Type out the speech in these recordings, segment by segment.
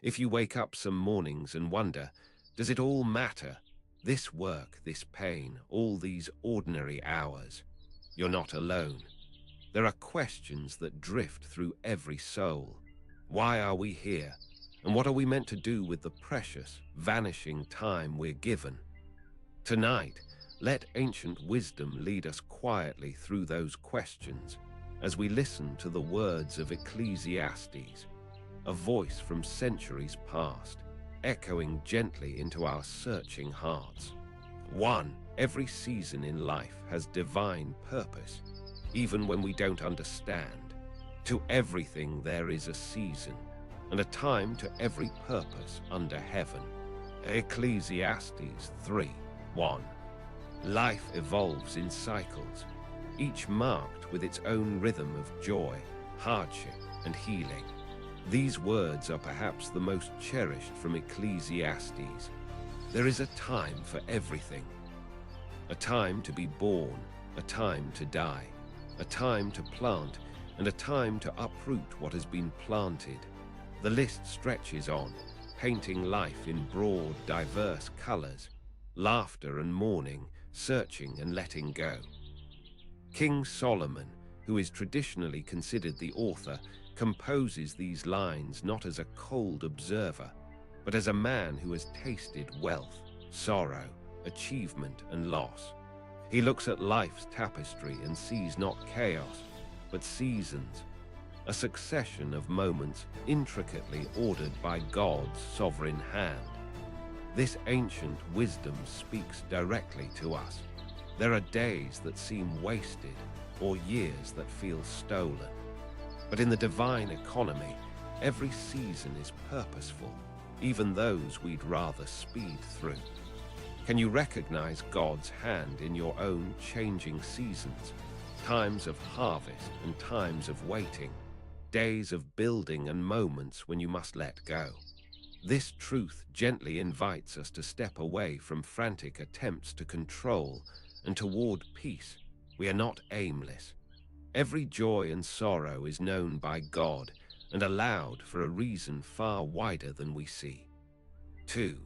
If you wake up some mornings and wonder, does it all matter? This work, this pain, all these ordinary hours. You're not alone. There are questions that drift through every soul. Why are we here? And what are we meant to do with the precious, vanishing time we're given? Tonight, let ancient wisdom lead us quietly through those questions as we listen to the words of Ecclesiastes, a voice from centuries past, echoing gently into our searching hearts. 1. Every season in life has divine purpose, even when we don't understand. To everything there is a season, and a time to every purpose under heaven. Ecclesiastes 3:1. Life evolves in cycles, each marked with its own rhythm of joy, hardship, and healing. These words are perhaps the most cherished from Ecclesiastes. There is a time for everything. A time to be born, a time to die, a time to plant, and a time to uproot what has been planted. The list stretches on, painting life in broad, diverse colors, laughter and mourning, searching and letting go. King Solomon, who is traditionally considered the author, composes these lines not as a cold observer, but as a man who has tasted wealth, sorrow, achievement, and loss. He looks at life's tapestry and sees not chaos, but seasons, a succession of moments intricately ordered by God's sovereign hand. This ancient wisdom speaks directly to us. There are days that seem wasted, or years that feel stolen. But in the divine economy, every season is purposeful, even those we'd rather speed through. Can you recognize God's hand in your own changing seasons? Times of harvest and times of waiting, days of building and moments when you must let go. This truth gently invites us to step away from frantic attempts to control and toward peace. We are not aimless. Every joy and sorrow is known by God and allowed for a reason far wider than we see. 2.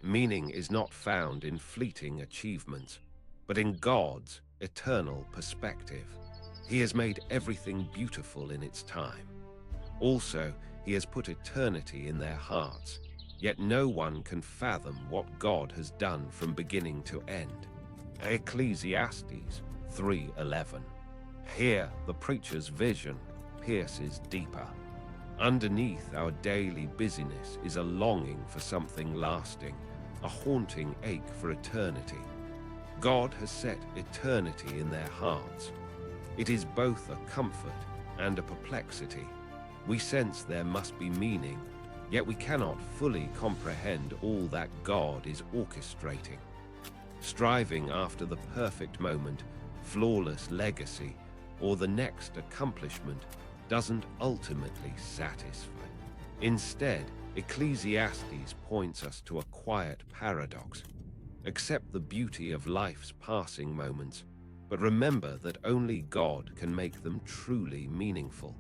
Meaning is not found in fleeting achievements, but in God's eternal perspective. He has made everything beautiful in its time. Also, He has put eternity in their hearts, yet no one can fathom what God has done from beginning to end. Ecclesiastes 3:11. Here, the preacher's vision pierces deeper. Underneath our daily busyness is a longing for something lasting, a haunting ache for eternity. God has set eternity in their hearts. It is both a comfort and a perplexity. We sense there must be meaning, yet we cannot fully comprehend all that God is orchestrating. Striving after the perfect moment, flawless legacy, or the next accomplishment doesn't ultimately satisfy. Instead, Ecclesiastes points us to a quiet paradox. Accept the beauty of life's passing moments, but remember that only God can make them truly meaningful.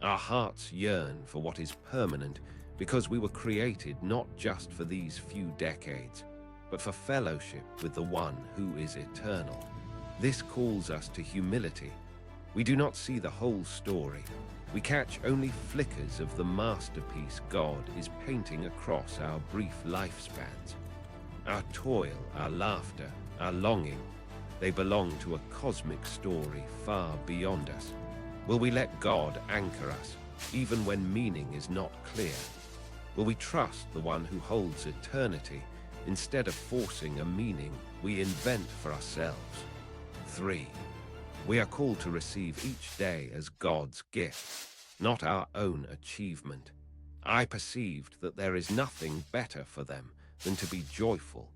Our hearts yearn for what is permanent because we were created not just for these few decades, but for fellowship with the one who is eternal. This calls us to humility. We do not see the whole story. We catch only flickers of the masterpiece God is painting across our brief lifespans. Our toil, our laughter, our longing, they belong to a cosmic story far beyond us. Will we let God anchor us, even when meaning is not clear? Will we trust the one who holds eternity instead of forcing a meaning we invent for ourselves? 3. We are called to receive each day as God's gift, not our own achievement. I perceived that there is nothing better for them than to be joyful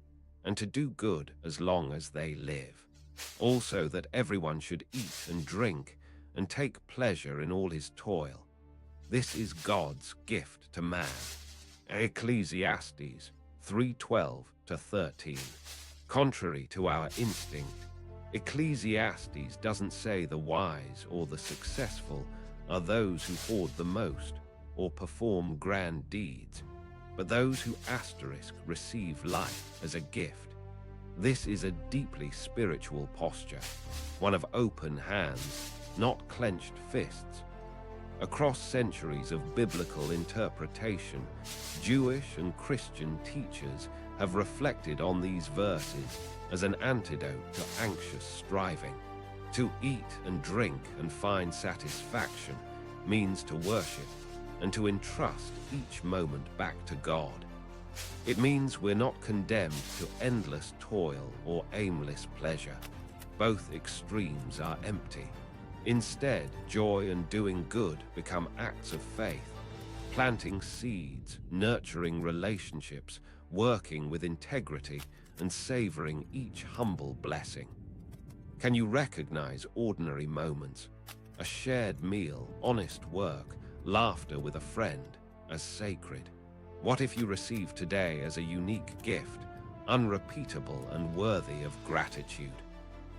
and to do good as long as they live. Also that everyone should eat and drink and take pleasure in all his toil. This is God's gift to man. Ecclesiastes 3:12-13. Contrary to our instinct, Ecclesiastes doesn't say the wise or the successful are those who hoard the most, or perform grand deeds, but those who receive life as a gift. This is a deeply spiritual posture, one of open hands, not clenched fists. Across centuries of biblical interpretation, Jewish and Christian teachers have reflected on these verses as an antidote to anxious striving. To eat and drink and find satisfaction means to worship and to entrust each moment back to God. It means we're not condemned to endless toil or aimless pleasure. Both extremes are empty. Instead, joy and doing good become acts of faith, planting seeds, nurturing relationships, working with integrity, and savoring each humble blessing. Can you recognize ordinary moments, a shared meal, honest work, laughter with a friend, as sacred? What if you receive today as a unique gift, unrepeatable and worthy of gratitude?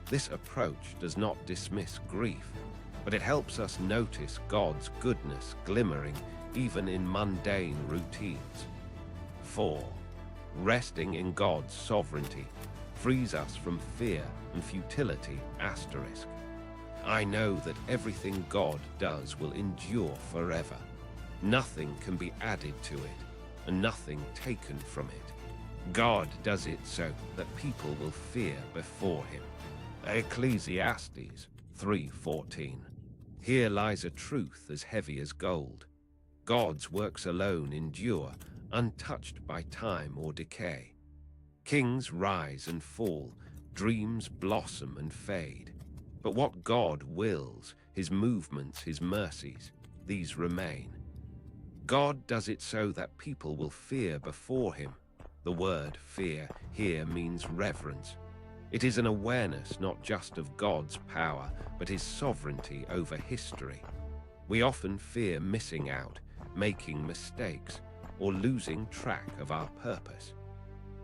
This approach does not dismiss grief, but it helps us notice God's goodness glimmering even in mundane routines. 4. Resting in God's sovereignty frees us from fear and futility. I know that everything God does will endure forever. Nothing can be added to it, and nothing taken from it. God does it so that people will fear before him. Ecclesiastes 3:14. Here lies a truth as heavy as gold. God's works alone endure, untouched by time or decay. Kings rise and fall, dreams blossom and fade. But what God wills, his movements, his mercies, these remain. God does it so that people will fear before him. The word fear here means reverence. It is an awareness not just of God's power, but his sovereignty over history. We often fear missing out, making mistakes, or losing track of our purpose.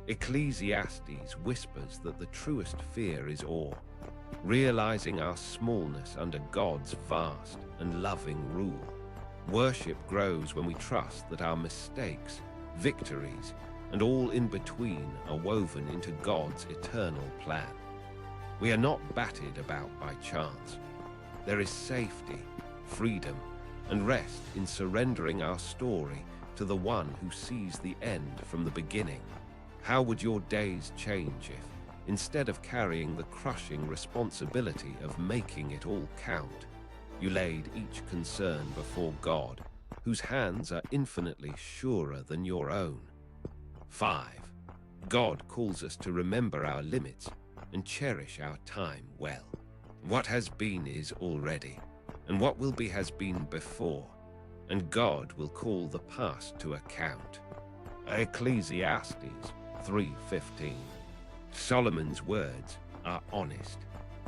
Ecclesiastes whispers that the truest fear is awe, realizing our smallness under God's vast and loving rule. Worship grows when we trust that our mistakes, victories, and all in between are woven into God's eternal plan. We are not battered about by chance. There is safety, freedom, and rest in surrendering our story to the one who sees the end from the beginning. How would your days change if, instead of carrying the crushing responsibility of making it all count, you laid each concern before God, whose hands are infinitely surer than your own? 5. God calls us to remember our limits and cherish our time well. What has been is already, and what will be has been before, and God will call the past to account. Ecclesiastes 3:15. Solomon's words are honest.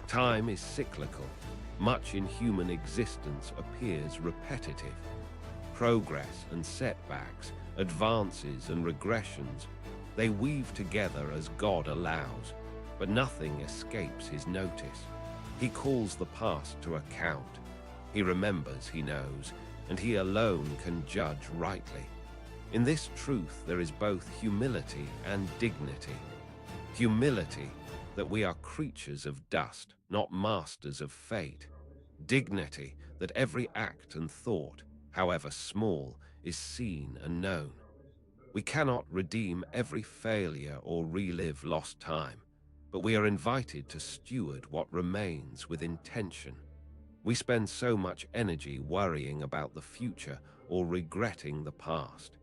Time is cyclical. Much in human existence appears repetitive. Progress and setbacks, advances and regressions, they weave together as God allows, but nothing escapes his notice. He calls the past to account. He remembers, he knows, and he alone can judge rightly. In this truth there is both humility and dignity. Humility, that we are creatures of dust, not masters of fate. Dignity, that every act and thought, however small, is seen and known. We cannot redeem every failure or relive lost time, but we are invited to steward what remains with intention. We spend so much energy worrying about the future or regretting the past.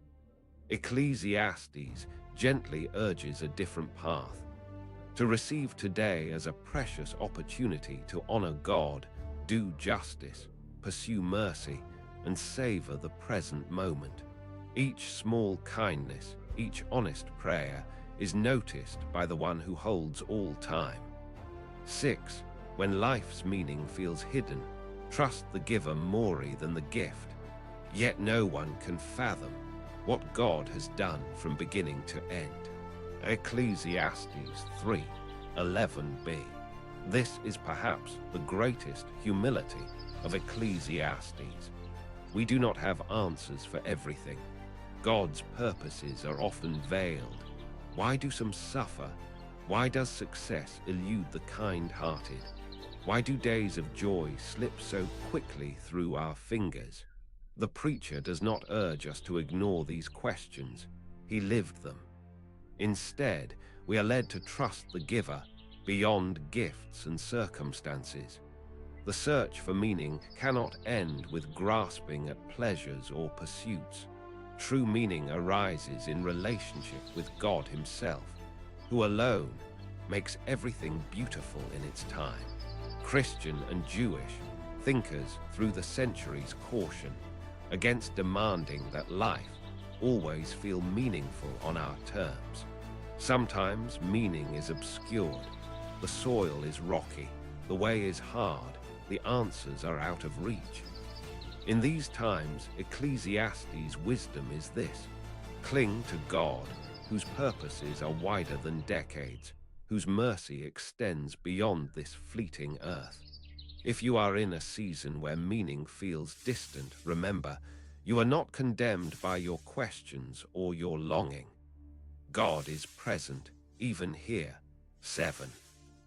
Ecclesiastes gently urges a different path, to receive today as a precious opportunity to honor God, do justice, pursue mercy, and savor the present moment. Each small kindness, each honest prayer is noticed by the one who holds all time. 6. When life's meaning feels hidden, trust the giver more than the gift. Yet no one can fathom what God has done from beginning to end. Ecclesiastes 3:11b. This is perhaps the greatest humility of Ecclesiastes. We do not have answers for everything. God's purposes are often veiled. Why do some suffer? Why does success elude the kind-hearted? Why do days of joy slip so quickly through our fingers? The preacher does not urge us to ignore these questions. He lived them. Instead, we are led to trust the giver beyond gifts and circumstances. The search for meaning cannot end with grasping at pleasures or pursuits. True meaning arises in relationship with God Himself, who alone makes everything beautiful in its time. Christian and Jewish thinkers through the centuries caution against demanding that life always feel meaningful on our terms. Sometimes meaning is obscured, the soil is rocky, the way is hard, the answers are out of reach. In these times, Ecclesiastes' wisdom is this: cling to God, whose purposes are wider than decades, whose mercy extends beyond this fleeting earth. If you are in a season where meaning feels distant, remember, you are not condemned by your questions or your longing. God is present, even here. 7.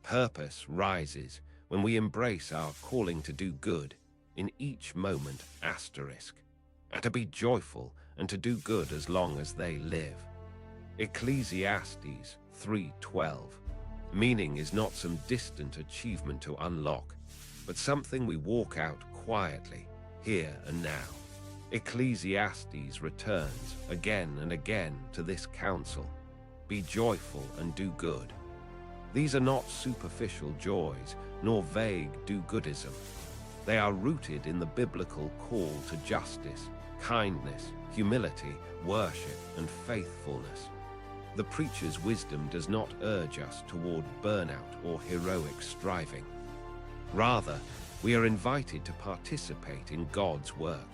Purpose rises when we embrace our calling to do good in each moment, and to be joyful and to do good as long as they live. Ecclesiastes 3:12. Meaning is not some distant achievement to unlock, but something we walk out quietly, here and now. Ecclesiastes returns again and again to this counsel: be joyful and do good. These are not superficial joys, nor vague do-goodism. They are rooted in the biblical call to justice, kindness, humility, worship, and faithfulness. The preacher's wisdom does not urge us toward burnout or heroic striving. Rather, we are invited to participate in God's work,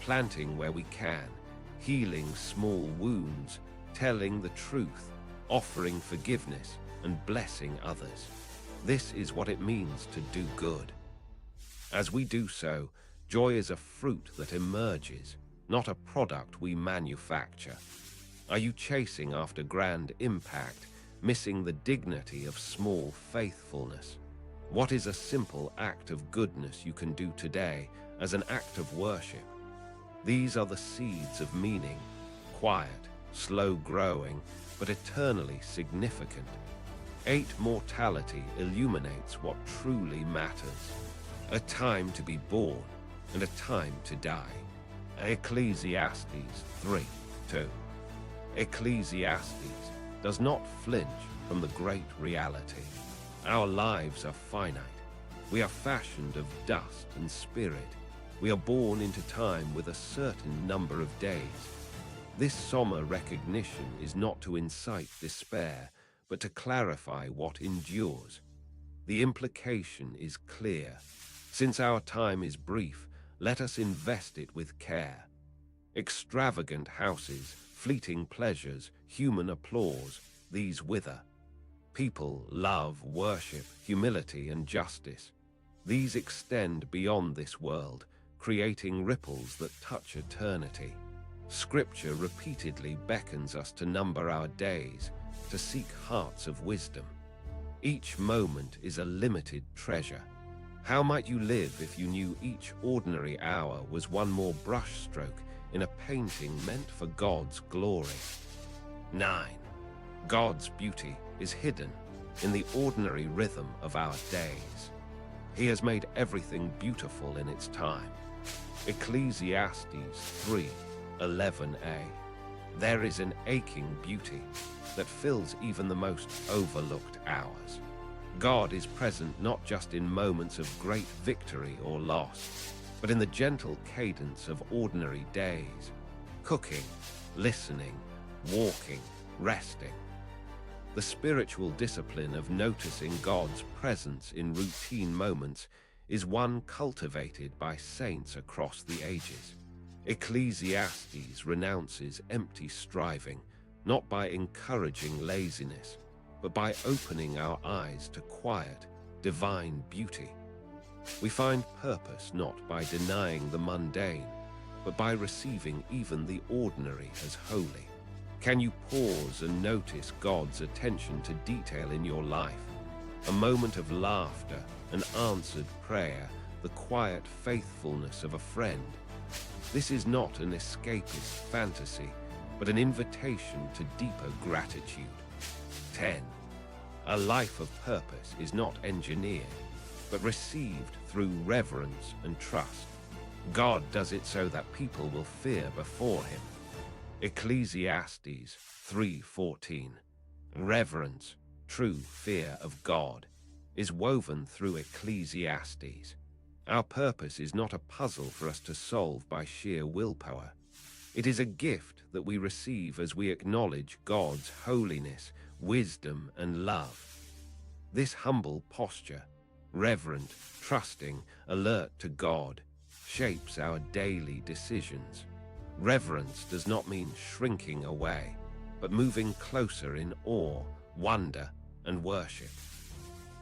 planting where we can, healing small wounds, telling the truth, offering forgiveness, and blessing others. This is what it means to do good. As we do so, joy is a fruit that emerges, not a product we manufacture. Are you chasing after grand impact, missing the dignity of small faithfulness? What is a simple act of goodness you can do today as an act of worship? These are the seeds of meaning, quiet, slow-growing, but eternally significant. 8. Mortality illuminates what truly matters. A time to be born and a time to die. Ecclesiastes 3:2. Ecclesiastes does not flinch from the great reality. Our lives are finite. We are fashioned of dust and spirit. We are born into time with a certain number of days. This somber recognition is not to incite despair, but to clarify what endures. The implication is clear. Since our time is brief, let us invest it with care. Extravagant houses, fleeting pleasures, human applause, these wither. People love, worship, humility, and justice. These extend beyond this world, creating ripples that touch eternity. Scripture repeatedly beckons us to number our days, to seek hearts of wisdom. Each moment is a limited treasure. How might you live if you knew each ordinary hour was one more brushstroke in a painting meant for God's glory? 9. God's beauty is hidden in the ordinary rhythm of our days. He has made everything beautiful in its time. Ecclesiastes 3:11a. There is an aching beauty that fills even the most overlooked hours. God is present not just in moments of great victory or loss, but in the gentle cadence of ordinary days. Cooking, listening, walking, resting. The spiritual discipline of noticing God's presence in routine moments is one cultivated by saints across the ages. Ecclesiastes renounces empty striving, not by encouraging laziness, but by opening our eyes to quiet, divine beauty. We find purpose not by denying the mundane, but by receiving even the ordinary as holy. Can you pause and notice God's attention to detail in your life? A moment of laughter, an answered prayer, the quiet faithfulness of a friend. This is not an escapist fantasy, but an invitation to deeper gratitude. 10. A life of purpose is not engineered, but received through reverence and trust. God does it so that people will fear before him. Ecclesiastes 3:14. Reverence, true fear of God, is woven through Ecclesiastes. Our purpose is not a puzzle for us to solve by sheer willpower. It is a gift that we receive as we acknowledge God's holiness, wisdom, and love. This humble posture, reverent, trusting, alert to God, shapes our daily decisions. Reverence does not mean shrinking away, but moving closer in awe, wonder, and worship.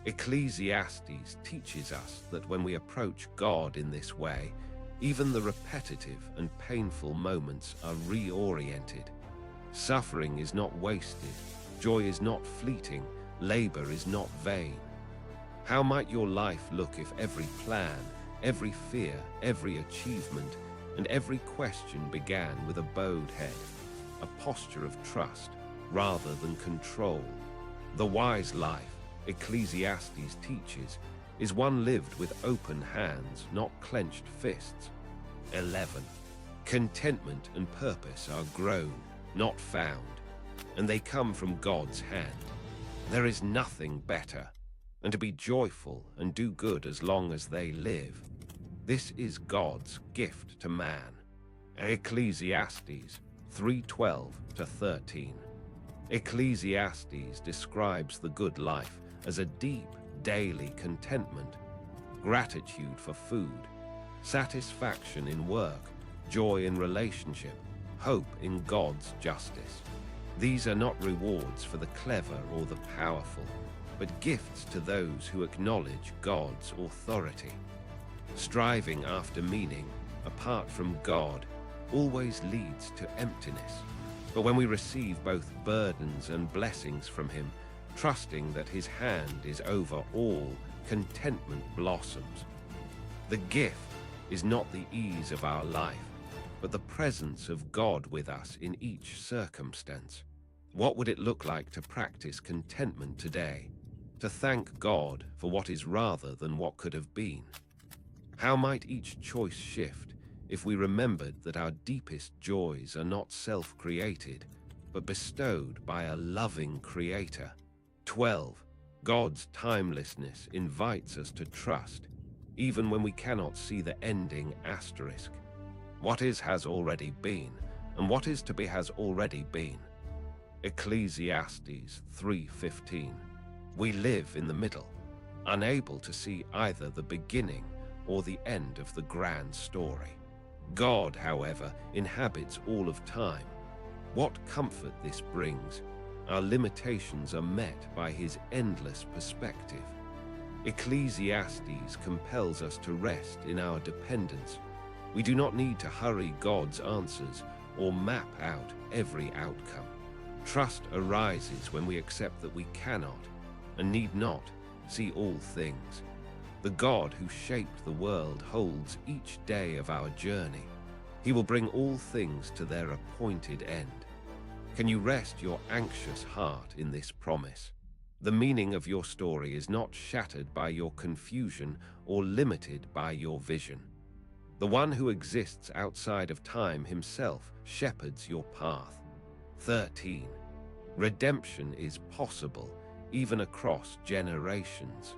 Ecclesiastes teaches us that when we approach God in this way, even the repetitive and painful moments are reoriented. Suffering is not wasted, joy is not fleeting, labor is not vain. How might your life look if every plan, every fear, every achievement, and every question began with a bowed head, a posture of trust rather than control? The wise life, Ecclesiastes teaches, is one lived with open hands, not clenched fists. 11. Contentment and purpose are grown, not found, and they come from God's hand. There is nothing better than to be joyful and do good as long as they live. This is God's gift to man. Ecclesiastes 3:12-13. Ecclesiastes describes the good life as a deep, daily contentment, gratitude for food, satisfaction in work, joy in relationship, hope in God's justice. These are not rewards for the clever or the powerful, but gifts to those who acknowledge God's authority. Striving after meaning, apart from God, always leads to emptiness. But when we receive both burdens and blessings from him, trusting that his hand is over all, contentment blossoms. The gift is not the ease of our life, but the presence of God with us in each circumstance. What would it look like to practice contentment today? To thank God for what is rather than what could have been? How might each choice shift if we remembered that our deepest joys are not self-created, but bestowed by a loving Creator? 12. God's timelessness invites us to trust, even when we cannot see the ending asterisk. What is has already been, and what is to be has already been. Ecclesiastes 3:15. We live in the middle, unable to see either the beginning or the end of the grand story. God, however, inhabits all of time. What comfort this brings! Our limitations are met by his endless perspective. Ecclesiastes compels us to rest in our dependence. We do not need to hurry God's answers or map out every outcome. Trust arises when we accept that we cannot and need not see all things. The God who shaped the world holds each day of our journey. He will bring all things to their appointed end. Can you rest your anxious heart in this promise? The meaning of your story is not shattered by your confusion or limited by your vision. The one who exists outside of time himself shepherds your path. 13. Redemption is possible even across generations.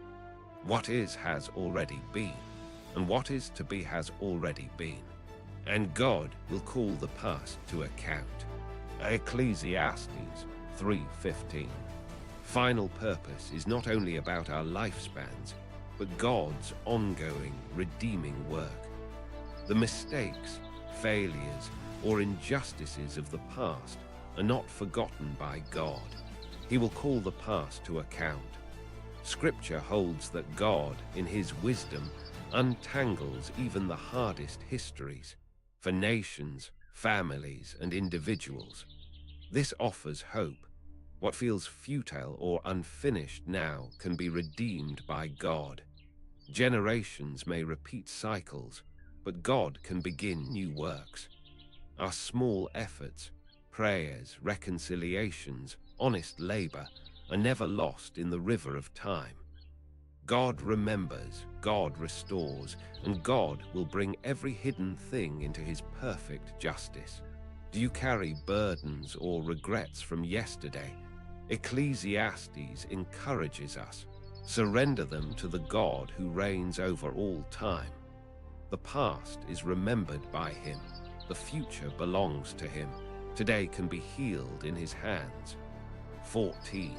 What is has already been, and what is to be has already been. And God will call the past to account. Ecclesiastes 3:15. Final purpose is not only about our lifespans, but God's ongoing, redeeming work. The mistakes, failures, or injustices of the past are not forgotten by God. He will call the past to account. Scripture holds that God, in his wisdom, untangles even the hardest histories. for nations, families, and individuals. This offers hope. What feels futile or unfinished now can be redeemed by God. Generations may repeat cycles, but God can begin new works. Our small efforts, prayers, reconciliations, honest labor are never lost in the river of time. God remembers, God restores, and God will bring every hidden thing into his perfect justice. Do you carry burdens or regrets from yesterday? Ecclesiastes encourages us. Surrender them to the God who reigns over all time. The past is remembered by him. The future belongs to him. Today can be healed in his hands. 14.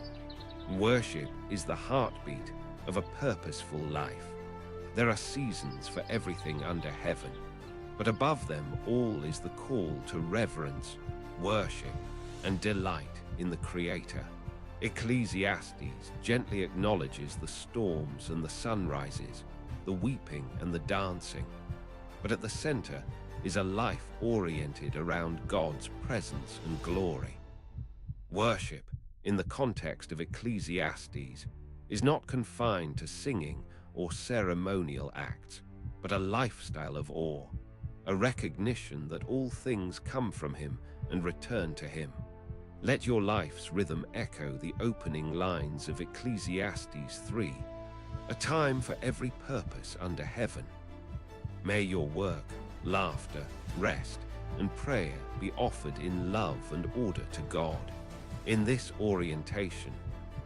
Worship is the heartbeat of a purposeful life. There are seasons for everything under heaven, but above them all is the call to reverence, worship, and delight in the Creator. Ecclesiastes gently acknowledges the storms and the sunrises, the weeping and the dancing, but at the center is a life oriented around God's presence and glory. Worship, in the context of Ecclesiastes, is not confined to singing or ceremonial acts, but a lifestyle of awe, a recognition that all things come from him and return to him. Let your life's rhythm echo the opening lines of Ecclesiastes 3, a time for every purpose under heaven. May your work, laughter, rest, and prayer be offered in love and order to God. In this orientation,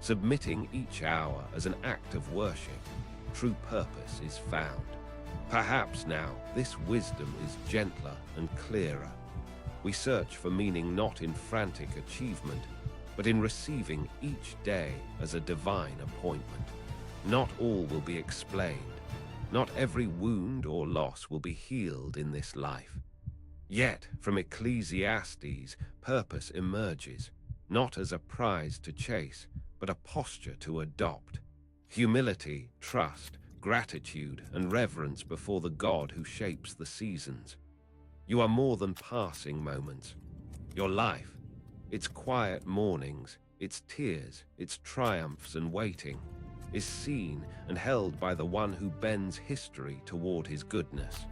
submitting each hour as an act of worship, true purpose is found. Perhaps now this wisdom is gentler and clearer. We search for meaning not in frantic achievement, but in receiving each day as a divine appointment. Not all will be explained. Not every wound or loss will be healed in this life. Yet, from Ecclesiastes, purpose emerges, not as a prize to chase, but a posture to adopt. Humility, trust, gratitude, and reverence before the God who shapes the seasons. You are more than passing moments. Your life, its quiet mornings, its tears, its triumphs and waiting, is seen and held by the one who bends history toward his goodness.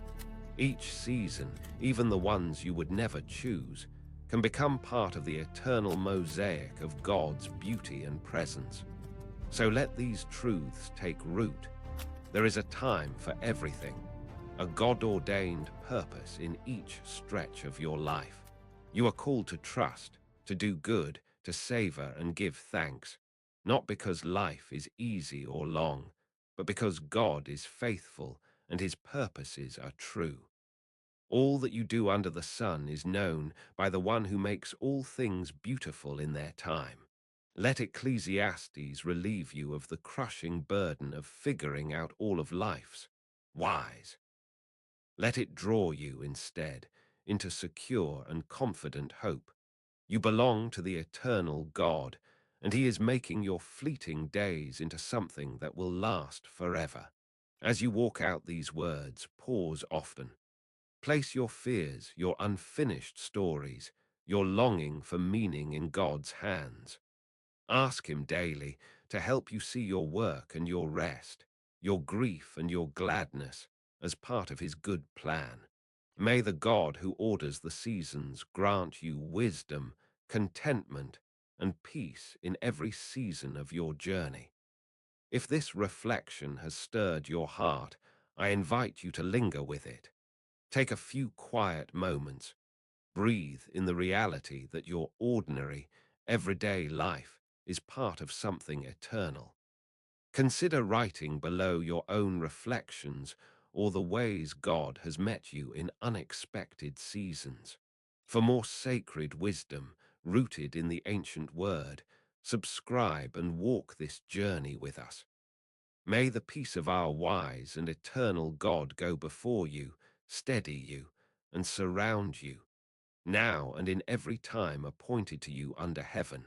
Each season, even the ones you would never choose, can become part of the eternal mosaic of God's beauty and presence. So let these truths take root. There is a time for everything, a God-ordained purpose in each stretch of your life. You are called to trust, to do good, to savor and give thanks, not because life is easy or long, but because God is faithful and his purposes are true. All that you do under the sun is known by the one who makes all things beautiful in their time. Let Ecclesiastes relieve you of the crushing burden of figuring out all of life's whys. Let it draw you, instead, into secure and confident hope. You belong to the eternal God, and he is making your fleeting days into something that will last forever. As you walk out these words, pause often. Place your fears, your unfinished stories, your longing for meaning in God's hands. Ask him daily to help you see your work and your rest, your grief and your gladness as part of his good plan. May the God who orders the seasons grant you wisdom, contentment, and peace in every season of your journey. If this reflection has stirred your heart, I invite you to linger with it. Take a few quiet moments. Breathe in the reality that your ordinary, everyday life is part of something eternal. Consider writing below your own reflections or the ways God has met you in unexpected seasons. For more sacred wisdom rooted in the ancient word, subscribe and walk this journey with us. May the peace of our wise and eternal God go before you, steady you, and surround you, now and in every time appointed to you under heaven.